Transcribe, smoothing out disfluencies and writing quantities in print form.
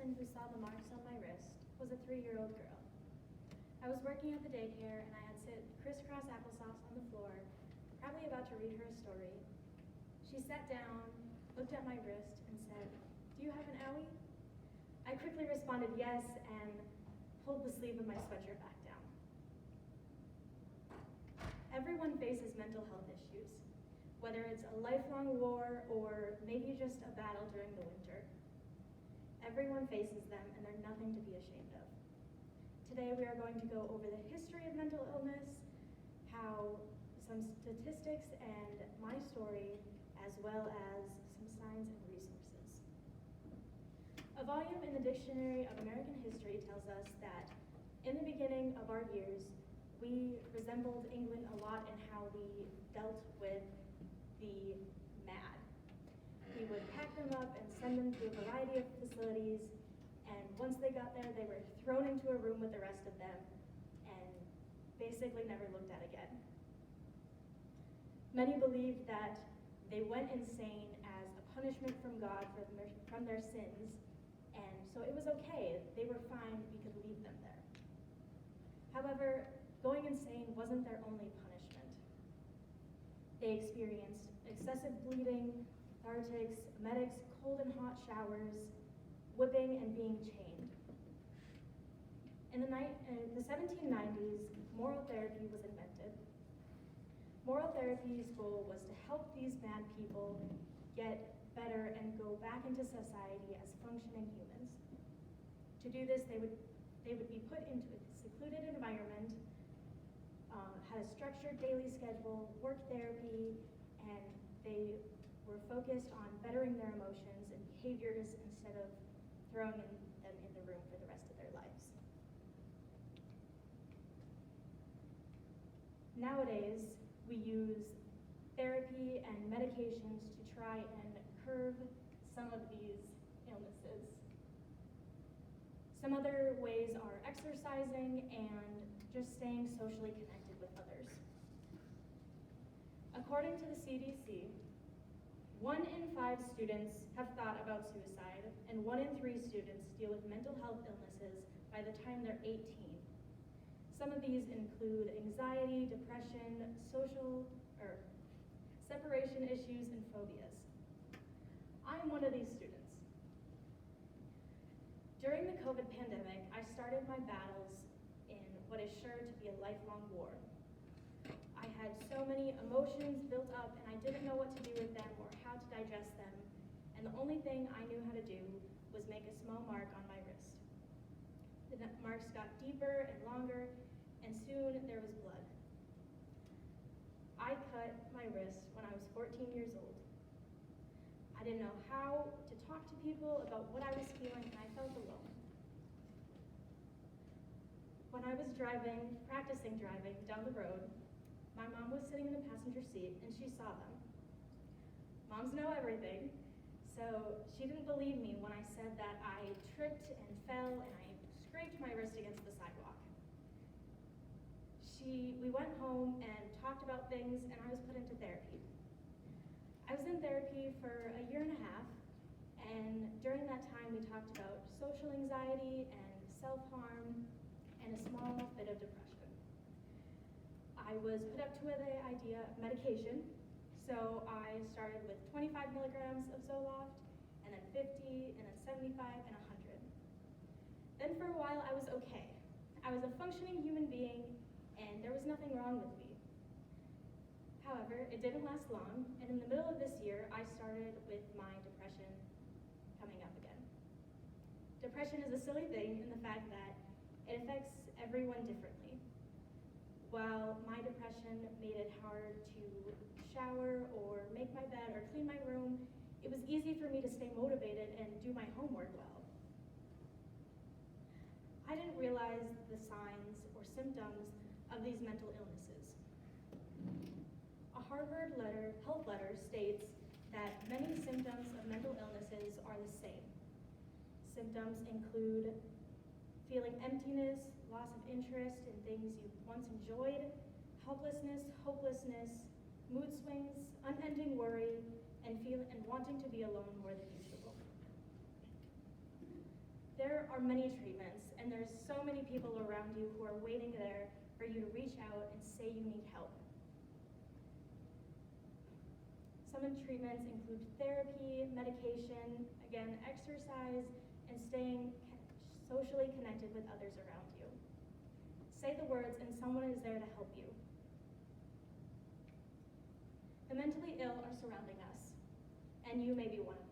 person who saw the marks on my wrist was a 3-year-old girl. I was working at the daycare and I had sit crisscross applesauce on the floor, probably about to read her a story. She sat down, looked at my wrist, and said, "Do you have an owie?" I quickly responded yes and pulled the sleeve of my sweatshirt back down. Everyone faces mental health issues, whether it's a lifelong war or maybe just a battle during the winter. Everyone faces them and they're nothing to be ashamed of. Today we are going to go over the history of mental illness, how some statistics and my story, as well as some signs and resources. A volume in the Dictionary of American History tells us that in the beginning of our years, we resembled England a lot in how we dealt with the mad. We would pack them up and send them to a variety of facilities, and once they got there, they were thrown into a room with the rest of them and basically never looked at again. Many believed that they went insane as a punishment from God from their sins, and so it was okay, they were fine, we could leave them there. However, going insane wasn't their only punishment. They experienced excessive bleeding, cathartics, emetics, cold and hot showers, whipping, and being chained. In the 1790s, moral therapy was invented. Moral therapy's goal was to help these mad people get better and go back into society as functioning humans. To do this, they would be put into a secluded environment, had a structured daily schedule, work therapy, and they were focused on bettering their emotions and behaviors instead of throwing them in the room for the rest of their lives. Nowadays, we use therapy and medications to try and curb some of these illnesses. Some other ways are exercising and just staying socially connected with others. According to the CDC, 1 in 5 students have thought about suicide, and 1 in 3 students deal with mental health illnesses by the time they're 18. Some of these include anxiety, depression, separation issues, and phobias. I am one of these students. During the COVID pandemic, I started my battles in what is sure to be a lifelong war. I had so many emotions built up and I didn't know what to do with them or how to digest them, and the only thing I knew how to do was make a small mark on my wrist. The marks got deeper and longer, and soon there was blood. I cut my wrist when I was 14 years old. I didn't know how to talk to people about what I was feeling, and I felt alone. When I was practicing driving down the road, my mom was sitting in the passenger seat and she saw them. Moms know everything, so she didn't believe me when I said that I tripped and fell and I scraped my wrist against the sidewalk. We went home and talked about things, and I was put into therapy. I was in therapy for a year and a half, and during that time we talked about social anxiety and self-harm and a small bit of depression. I was put up to the idea of medication, so I started with 25 milligrams of Zoloft, and then 50, and then 75, and 100. Then for a while I was okay. I was a functioning human being, and there was nothing wrong with me. However, it didn't last long, and in the middle of this year, I started with my depression coming up again. Depression is a silly thing in the fact that it affects everyone differently. While my depression made it hard to shower or make my bed or clean my room, it was easy for me to stay motivated and do my homework well. I didn't realize the signs or symptoms of these mental illnesses. A Harvard health letter states that many symptoms of mental illnesses are the same. Symptoms include feeling emptiness, loss of interest in things you once enjoyed, helplessness, hopelessness, mood swings, unending worry, and wanting to be alone more than usual. There are many treatments, and there's so many people around you who are waiting there for you to reach out and say you need help. Some of the treatments include therapy, medication, again, exercise, and staying socially connected with others around you. Say the words and someone is there to help you. The mentally ill are surrounding us, and you may be one of them.